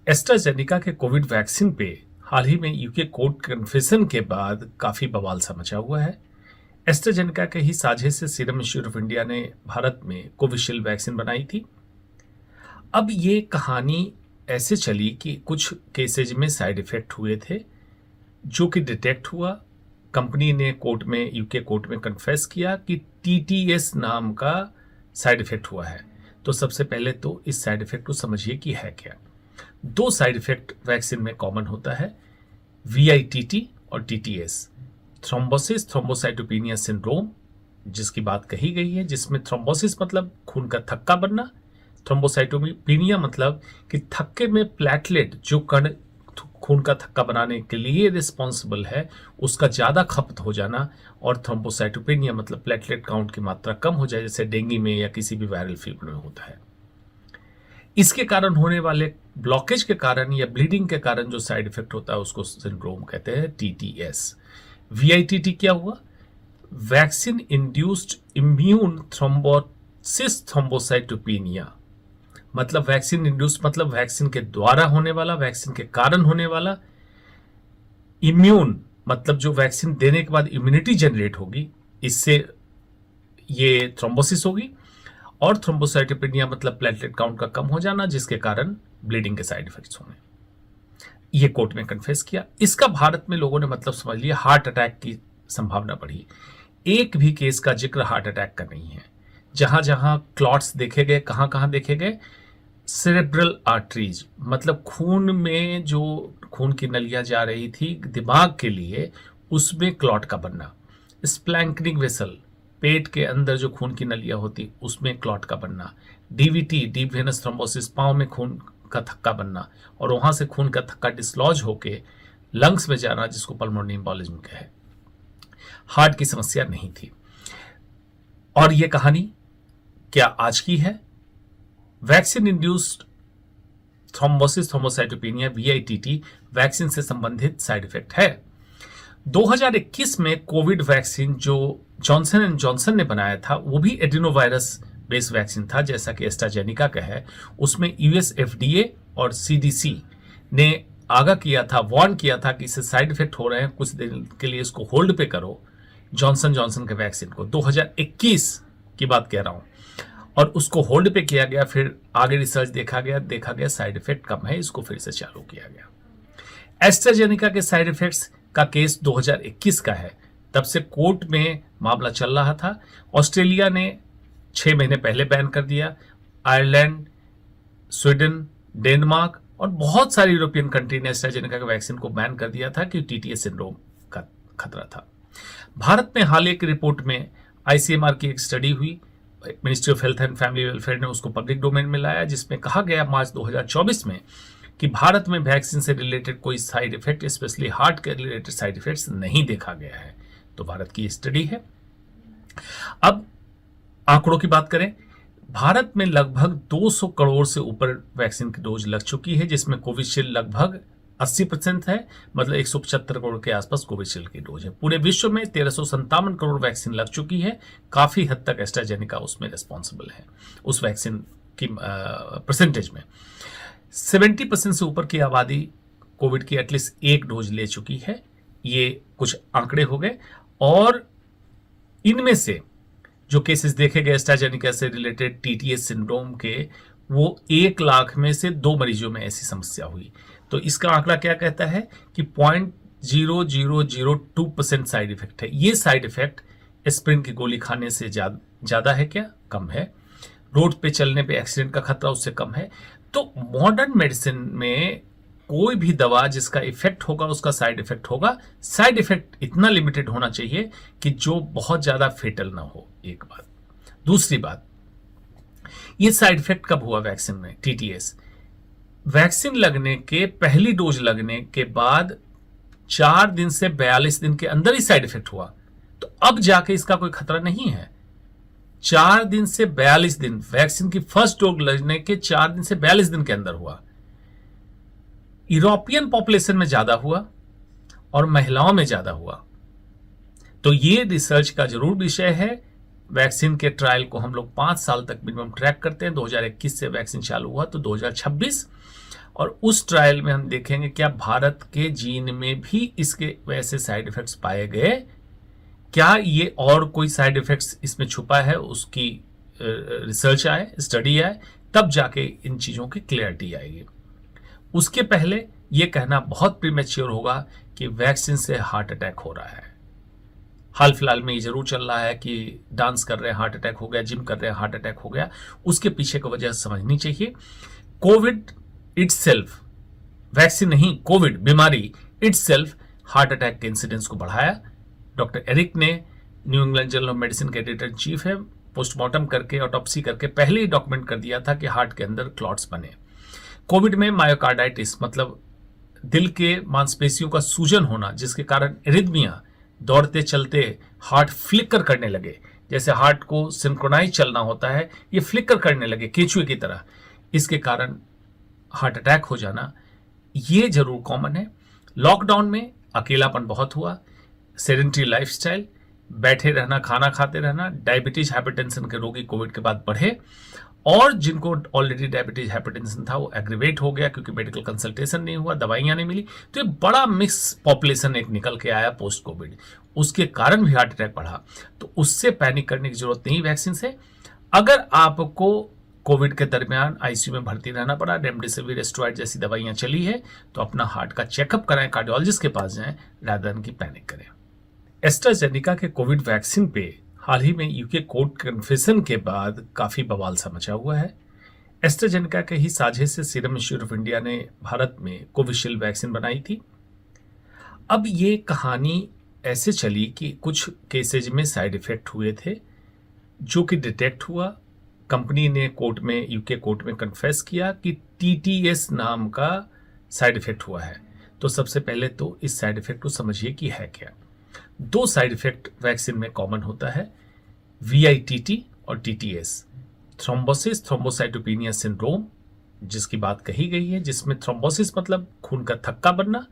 AstraZeneca के Covid vaccine पे हाल ही में यूके कोर्ट कन्फेशन के बाद काफी बवाल सा मचा हुआ है। एस्ट्राजेनेका के ही साझे से सीरम इंस्टीट्यूट ऑफ इंडिया ने भारत में कोविशील्ड वैक्सीन बनाई थी। अब ये कहानी ऐसे चली कि कुछ केसेज में साइड इफेक्ट हुए थे जो कि डिटेक्ट हुआ। कंपनी ने यूके कोर्ट में कन्फेस किया कि टीटीएस नाम का साइड इफेक्ट हुआ है। तो सबसे पहले तो इस साइड इफेक्ट को समझिए कि है क्या। दो साइड इफेक्ट वैक्सीन में कॉमन होता है, VITT और TTS, थ्रोम्बोसिस थ्रोम्बोसाइटोपेनिया सिंड्रोम, जिसकी बात कही गई है, जिसमें थ्रोम्बोसिस मतलब खून का थक्का बनना, थ्रोम्बोसाइटोपेनिया मतलब कि थक्के में प्लेटलेट जो कण खून का थक्का बनाने के लिए रिस्पॉन्सिबल है उसका ज़्यादा खपत हो जाना, और थ्रोम्बोसाइटोपेनिया मतलब प्लेटलेट काउंट की मात्रा कम हो जाए, जैसे डेंगू में या किसी भी वायरल फीवर में होता है। इसके कारण होने वाले ब्लॉकेज के कारण या ब्लीडिंग के कारण जो साइड इफेक्ट होता है उसको सिंड्रोम कहते हैं, TTS। VITT क्या हुआ? Vaccine induced immune thrombosis thrombocytopenia, मतलब वैक्सीन इंड्यूस मतलब वैक्सीन के द्वारा होने वाला, वैक्सीन के कारण होने वाला। इम्यून मतलब जो वैक्सीन देने के बाद इम्यूनिटी जनरेट होगी, इससे ये थ्रोम्बोसिस होगी। और थ्रोम्बोसाइटोपेनिया मतलब प्लेटलेट काउंट का कम हो जाना, जिसके कारण ब्लीडिंग के साइड इफेक्ट्स होंगे। ये कोर्ट में कन्फेस किया। इसका भारत में लोगों ने मतलब समझ लिया, हार्ट अटैक की संभावना बढ़ी। एक भी केस का जिक्र हार्ट अटैक का नहीं है। जहां जहां क्लॉट्स देखे गए, कहां कहां देखे गए? सेरेब्रल आर्टरीज मतलब खून में जो खून की नलियां जा रही थी दिमाग के लिए, उसमें क्लॉट का बनना। स्प्लैंकनिक वेसल, पेट के अंदर जो खून की नलियां होती उसमें क्लॉट का बनना। DVT, डीप वेनस थ्रोम्बोसिस, पांव में खून का थक्का बनना, और वहां से खून का थक्का डिसलॉज होके लंग्स में जाना, जिसको पल्मोनरी एम्बोलिज्म कहे। हार्ट की समस्या नहीं थी। और ये कहानी क्या आज की है? Vaccine induced thrombosis thrombocytopenia VITT vaccine से संबंधित साइड इफेक्ट है। 2021 में कोविड वैक्सीन जो जॉनसन एंड जॉनसन ने बनाया था, वो भी एडिनोवायरस बेस्ड वैक्सीन था, जैसा कि एस्ट्राजेनेका का है। उसमें US FDA और CDC ने आगाह किया था, वार्न किया था कि इससे साइड इफेक्ट हो रहे हैं, कुछ दिन के लिए इसको होल्ड पे करो। जॉनसन जॉनसन के वैक्सीन को 2021 की बात कह रहा हूं, और उसको होल्ड पे किया गया। फिर आगे रिसर्च देखा गया साइड इफेक्ट कम है, इसको फिर से चालू किया गया। एस्ट्राजेनेका के साइड इफेक्ट्स का केस 2021 का है, तब से कोर्ट में मामला चल रहा था। ऑस्ट्रेलिया ने 6 महीने पहले बैन कर दिया। आयरलैंड, स्वीडन, डेनमार्क और बहुत सारी यूरोपियन कंट्री ने एस्ट्राजेनेका के वैक्सीन को बैन कर दिया था कि TTS सिंड्रोम का खतरा था। भारत में हाल एक रिपोर्ट में ICMR की एक स्टडी हुई, ministry of health and family welfare ने उसको पब्लिक डोमेन में लाया, जिसमें कहा गया मार्च 2024 में कि भारत में वैक्सीन से रिलेटेड कोई साइड इफेक्ट, स्पेशली हार्ट के रिलेटेड साइड इफेक्ट्स नहीं देखा गया है। तो भारत की स्टडी है। अब आंकड़ों की बात करें, भारत में लगभग 200 करोड़ से ऊपर वैक्सीन की डोज लग चुकी है, जिसमें कोविशील्ड लगभग 80% है, मतलब 175 करोड़ के आसपास कोविशील्ड की डोज है। पूरे विश्व में 1357 करोड़ वैक्सीन लग चुकी है। काफी हद तक एस्ट्राजेनेका उसमें रिस्पॉन्सिबल है, उस वैक्सीन की परसेंटेज में। 70% से ऊपर की आबादी कोविड की एटलीस्ट एक डोज ले चुकी है। ये कुछ आंकड़े हो गए, और इनमें से जो केसेस देखे गए एस्ट्राजेनेका से रिलेटेड TTS सिंड्रोम के, वो 1 लाख में से 2 मरीजों में ऐसी समस्या हुई। तो इसका आंकड़ा क्या कहता है कि 0.0002% साइड इफेक्ट है। ये साइड इफेक्ट एस्पिरिन की गोली खाने से ज्यादा है क्या? कम है। रोड पे चलने पे एक्सीडेंट का खतरा उससे कम है। तो मॉडर्न मेडिसिन में कोई भी दवा जिसका इफेक्ट होगा उसका साइड इफेक्ट होगा। साइड इफेक्ट इतना लिमिटेड होना चाहिए कि जो बहुत ज्यादा फेटल ना हो, एक बात। दूसरी बात, ये साइड इफेक्ट कब हुआ वैक्सीन में? TTS वैक्सीन लगने के, पहली डोज लगने के बाद 4 दिन से 42 दिन के अंदर ही साइड इफेक्ट हुआ। तो अब जाके इसका कोई खतरा नहीं है। 4 दिन से 42 दिन, वैक्सीन की फर्स्ट डोज लगने के 4 दिन से 42 दिन के अंदर हुआ। यूरोपियन पॉपुलेशन में ज्यादा हुआ और महिलाओं में ज्यादा हुआ। तो ये रिसर्च का जरूर विषय है। वैक्सीन के ट्रायल को हम लोग 5 साल तक मिनिमम ट्रैक करते हैं। 2021 से वैक्सीन चालू हुआ तो 2026, और उस ट्रायल में हम देखेंगे क्या भारत के जीन में भी इसके वैसे साइड इफेक्ट्स पाए गए, क्या ये और कोई साइड इफेक्ट्स इसमें छुपा है, उसकी रिसर्च आए, स्टडी आए, तब जाके इन चीज़ों की क्लियरिटी आएगी। उसके पहले ये कहना बहुत प्रीमेच्योर होगा कि वैक्सीन से हार्ट अटैक हो रहा है। हाल फिलहाल में ये जरूर चल रहा है कि डांस कर रहे हैं हार्ट अटैक हो गया, जिम कर रहे हैं हार्ट अटैक हो गया। उसके पीछे की वजह समझनी चाहिए। कोविड इटसेल्फ, वैक्सीन नहीं, कोविड बीमारी इटसेल्फ हार्ट अटैक के इंसिडेंस को बढ़ाया। डॉक्टर एरिक ने, new England journal of medicine के एडिटर चीफ है, पोस्टमार्टम करके ऑटोप्सी करके पहले ही डॉक्यूमेंट कर दिया था कि हार्ट के अंदर क्लॉट्स बने। कोविड में मायोकार्डाइटिस मतलब दिल के मांसपेशियों का सूजन होना, जिसके कारण एरिथमिया, दौड़ते चलते हार्ट फ्लिकर करने लगे, जैसे हार्ट को सिंक्रोनाइज चलना होता है, ये फ्लिकर करने लगे केचुए की तरह, इसके कारण हार्ट अटैक हो जाना, ये जरूर कॉमन है। लॉकडाउन में अकेलापन बहुत हुआ, सेडेंटरी लाइफस्टाइल, बैठे रहना, खाना खाते रहना, डायबिटीज हाइपरटेंशन के रोगी कोविड के बाद बढ़े, और जिनको ऑलरेडी डायबिटीज हाइपरटेंशन था वो एग्रीवेट हो गया क्योंकि मेडिकल कंसल्टेशन नहीं हुआ, दवाइयां नहीं मिली। तो ये बड़ा मिक्स पॉपुलेशन एक निकल के आया पोस्ट कोविड, उसके कारण भी हार्ट अटैक बढ़ा। तो उससे पैनिक करने की जरूरत नहीं वैक्सीन से। अगर आपको कोविड के दरमियान आईसीयू में भर्ती रहना पड़ा, रेमडेसिविर, स्टेरॉइड जैसी दवाइयां चली है, तो अपना हार्ट का चेकअप कराएं, कार्डियोलॉजिस्ट के पास जाएं, रादर देन की पैनिक करें। एस्ट्राजेनेका के कोविड वैक्सीन पे हाल ही में यूके कोर्ट कन्फेशन के बाद काफी बवाल सा मचा हुआ है। एस्ट्राजेनेका के ही साझे से सीरम इंस्टीट्यूट ऑफ इंडिया ने भारत में कोविशील्ड वैक्सीन बनाई थी। अब ये कहानी ऐसे चली कि कुछ केसेज में साइड इफेक्ट हुए थे, जो कि डिटेक्ट हुआ। कंपनी ने कोर्ट में, यूके कोर्ट में कन्फेस किया कि टीटीएस नाम का साइड इफेक्ट हुआ है। तो सबसे पहले तो इस साइड इफेक्ट को समझिए कि है क्या। दो साइड इफेक्ट वैक्सीन में कॉमन होता है, वीआईटीटी और टीटीएस, थ्रोम्बोसिस थ्रोम्बोसाइटोपेनिया सिंड्रोम, जिसकी बात कही गई है, जिसमें थ्रोम्बोसिस मतलब खून का थक्का बनना,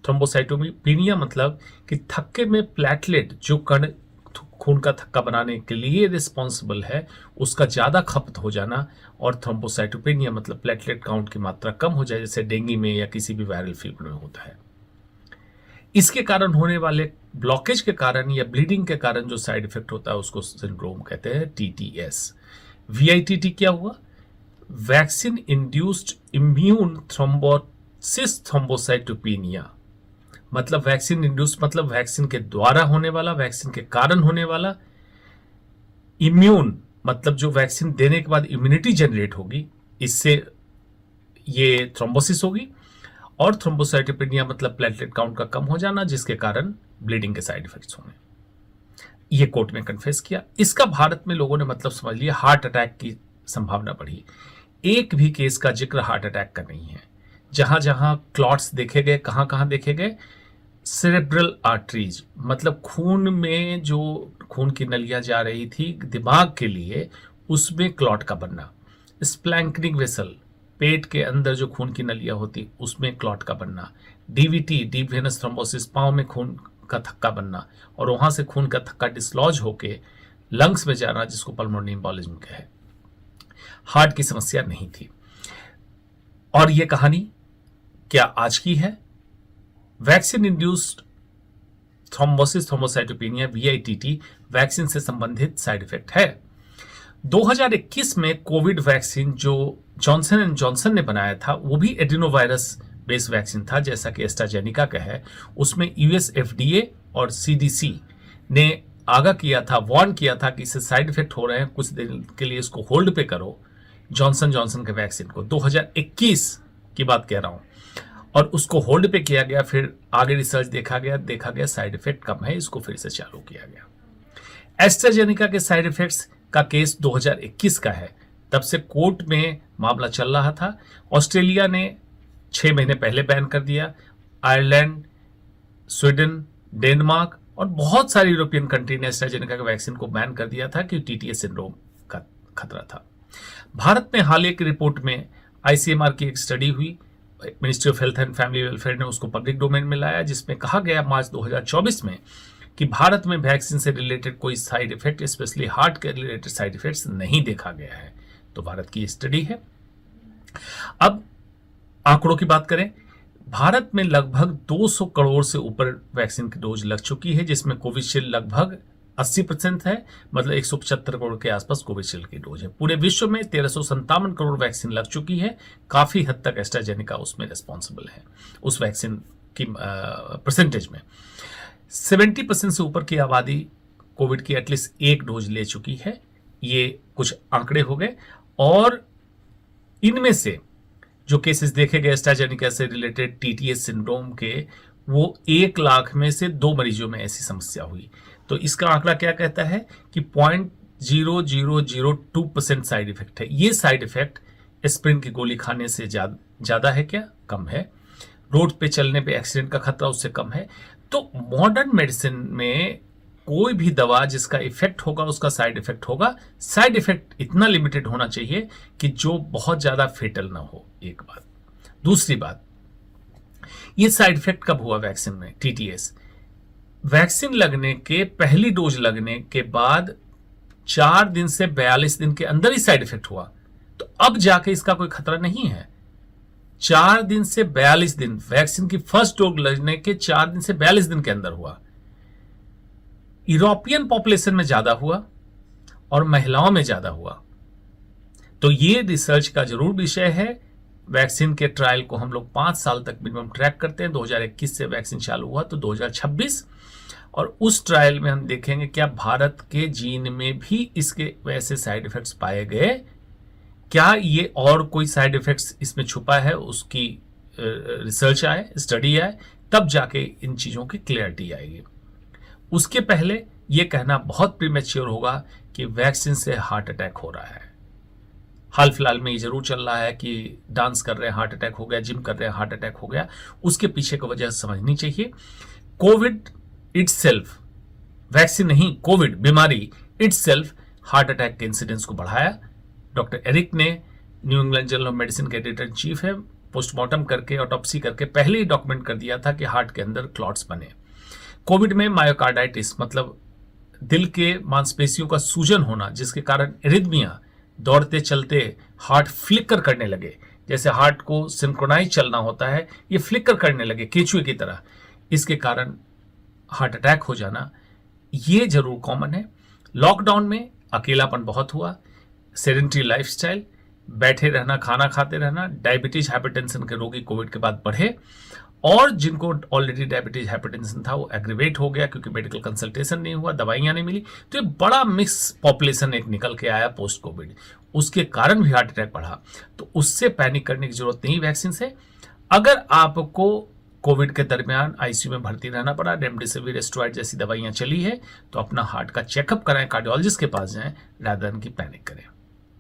थ्रोम्बोसाइटोपेनिया मतलब कि थक्के में प्लेटलेट, जो कण खून का थक्का बनाने के लिए रिस्पॉन्सिबल है, उसका ज्यादा खपत हो जाना, और थ्रोम्बोसाइटोपेनिया मतलब प्लेटलेट काउंट की मात्रा कम हो जाए, जैसे डेंगू में या किसी भी वायरल फीवर में होता है। इसके कारण होने वाले ब्लॉकेज के कारण या ब्लीडिंग के कारण जो साइड इफेक्ट होता है उसको सिंड्रोम कहते हैं, टीटीएस। वीआईटीटी क्या हुआ? Vaccine induced immune thrombosis thrombocytopenia, मतलब वैक्सीन इंड्यूस्ड मतलब वैक्सीन के द्वारा होने वाला, वैक्सीन के कारण होने वाला। इम्यून मतलब जो वैक्सीन देने के बाद इम्यूनिटी जनरेट होगी, इससे ये थ्रोम्बोसिस होगी। और थ्रोम्बोसाइटोपेनिया मतलब प्लेटलेट काउंट का कम हो जाना, जिसके कारण ब्लीडिंग के साइड इफेक्ट्स होंगे। ये कोर्ट में कन्फेस किया। इसका भारत में लोगों ने मतलब समझ लिया, हार्ट अटैक की संभावना बढ़ी। एक भी केस का जिक्र हार्ट अटैक का नहीं है। जहां जहां क्लॉट्स देखे गए, कहां कहां देखे गए? सेरेब्रल आर्टरीज मतलब खून में जो खून की नलियां जा रही थी दिमाग के लिए, उसमें क्लॉट का बनना। स्प्लैंकनिक वेसल, पेट के अंदर जो खून की नलियां होती उसमें क्लॉट का बनना। डीवीटी, डीप वेनस थ्रोम्बोसिस, पांव में खून का थक्का बनना, और वहां से खून का थक्का डिसलॉज होके लंग्स में जाना, जिसको पल्मोनरी एम्बोलिज्म कहे। हार्ट की समस्या नहीं थी। और यह कहानी क्या आज की है? Vaccine induced thrombosis thrombocytopenia VITT vaccine से संबंधित साइड इफेक्ट है। 2021 में कोविड वैक्सीन जो जॉनसन एंड जॉनसन ने बनाया था, वो भी एडिनोवायरस बेस्ड वैक्सीन था, जैसा कि एस्ट्राजेनेका का है। उसमें यूएस एफडीए और सीडीसी ने आगाह किया था, वार्न किया था कि इससे साइड इफेक्ट हो रहे हैं, कुछ दिन के लिए इसको होल्ड पे करो, जॉनसन जॉनसन के वैक्सीन को। 2021 की बात कह रहा हूं, और उसको होल्ड पे किया गया। फिर आगे रिसर्च देखा गया साइड इफेक्ट कम है, इसको फिर से चालू किया गया। एस्ट्राजेनेका के साइड इफेक्ट्स का केस 2021 का है, तब से कोर्ट में मामला चल रहा था। ऑस्ट्रेलिया ने 6 महीने पहले बैन कर दिया, आयरलैंड, स्वीडन, डेनमार्क और बहुत सारी यूरोपियन कंट्री ने एस्ट्राजेनेका के वैक्सीन को बैन कर दिया था कि टीटीएस सिंड्रोम का खतरा था। भारत में हाल की रिपोर्ट में आईसीएमआर की एक स्टडी हुई, ministry of health and family welfare ने उसको पब्लिक डोमेन में लाया, जिसमें कहा गया मार्च 2024 में कि भारत में वैक्सीन से रिलेटेड कोई साइड इफेक्ट, स्पेशली हार्ट के रिलेटेड साइड इफेक्ट्स नहीं देखा गया है। तो भारत की स्टडी है। अब आंकड़ों की बात करें, भारत में लगभग 200 करोड़ से ऊपर वैक्सीन की डोज लग चुकी है, जिसमें कोविशील्ड लगभग 80% है, मतलब 175 करोड़ के आसपास कोविशील्ड की डोज है। पूरे विश्व में 1357 करोड़ वैक्सीन लग चुकी है। काफी हद तक एस्ट्राजेनेका उसमें रिस्पॉन्सिबल है, उस वैक्सीन की परसेंटेज में। 70% से ऊपर की आबादी कोविड की एटलीस्ट एक डोज ले चुकी है। ये कुछ आंकड़े हो गए, और इनमें से जो केसेस देखे गए एस्ट्राजेनेका से रिलेटेड टीटीएस सिंड्रोम के, वो 1 लाख में से 2 मरीजों में ऐसी समस्या हुई। तो इसका आंकड़ा क्या कहता है कि 0.0002% साइड इफेक्ट है। ये साइड इफेक्ट एस्पिरिन की गोली खाने से ज्यादा है क्या? कम है। रोड पे चलने पे एक्सीडेंट का खतरा उससे कम है। तो मॉडर्न मेडिसिन में कोई भी दवा जिसका इफेक्ट होगा उसका साइड इफेक्ट होगा। साइड इफेक्ट इतना लिमिटेड होना चाहिए कि जो बहुत ज्यादा फेटल ना हो, एक बात। दूसरी बात, ये साइड इफेक्ट कब हुआ वैक्सीन में? टीटीएस वैक्सीन लगने के, पहली डोज लगने के बाद 4 दिन से 42 दिन के अंदर ही साइड इफेक्ट हुआ। तो अब जाके इसका कोई खतरा नहीं है। 4 दिन से 42 दिन, वैक्सीन की फर्स्ट डोज लगने के 4 दिन से 42 दिन के अंदर हुआ। यूरोपियन पॉपुलेशन में ज्यादा हुआ और महिलाओं में ज्यादा हुआ। तो ये रिसर्च का जरूर विषय है। वैक्सीन के ट्रायल को हम लोग 5 साल तक मिनिमम ट्रैक करते हैं। 2021 से वैक्सीन चालू हुआ तो 2026, और उस ट्रायल में हम देखेंगे क्या भारत के जीन में भी इसके वैसे साइड इफेक्ट्स पाए गए, क्या ये और कोई साइड इफेक्ट्स इसमें छुपा है, उसकी रिसर्च आए, स्टडी आए, तब जाके इन चीजों की क्लियरिटी आएगी। उसके पहले ये कहना बहुत प्रीमेच्योर होगा कि वैक्सीन से हार्ट अटैक हो रहा है। हाल फिलहाल में ये जरूर चल रहा है कि डांस कर रहे हैं हार्ट अटैक हो गया, जिम कर रहे हैं हार्ट अटैक हो गया। उसके पीछे की वजह समझनी चाहिए। कोविड इटसेल्फ, वैक्सीन नहीं, कोविड बीमारी इटसेल्फ हार्ट अटैक के इंसिडेंस को बढ़ाया। डॉक्टर एरिक ने, new England journal of medicine के एडिटर इन चीफ है, पोस्टमार्टम करके, ऑटोप्सी करके पहले ही डॉक्यूमेंट कर दिया था कि हार्ट के अंदर क्लॉट्स बने। कोविड में मायोकार्डाइटिस, मतलब दिल के मांसपेशियों का सूजन होना, जिसके कारण एरिथमिया, दौड़ते चलते हार्ट फ्लिकर करने लगे, जैसे हार्ट को सिंक्रोनाइज चलना होता है, ये फ्लिकर करने लगे केचुए की तरह। इसके कारण हार्ट अटैक हो जाना, ये जरूर कॉमन है। लॉकडाउन में अकेलापन बहुत हुआ, सेडेंटरी लाइफस्टाइल, बैठे रहना, खाना खाते रहना, डायबिटीज हाइपरटेंशन के रोगी कोविड के बाद बढ़े, और जिनको ऑलरेडी डायबिटीज हाइपरटेंशन था वो एग्रीवेट हो गया क्योंकि मेडिकल कंसल्टेशन नहीं हुआ, दवाइयां नहीं मिली। तो ये बड़ा मिक्स पॉपुलेशन एक निकल के आया पोस्ट कोविड, उसके कारण भी हार्ट अटैक बढ़ा। तो उससे पैनिक करने की जरूरत नहीं वैक्सीन से। अगर आपको कोविड के दरमियान आईसीयू में भर्ती रहना पड़ा, रेमडेसिविर, स्टेरॉइड जैसी दवाइयां चली है, तो अपना हार्ट का चेकअप कराएं, कार्डियोलॉजिस्ट के पास जाएं, रादर देन की पैनिक करें।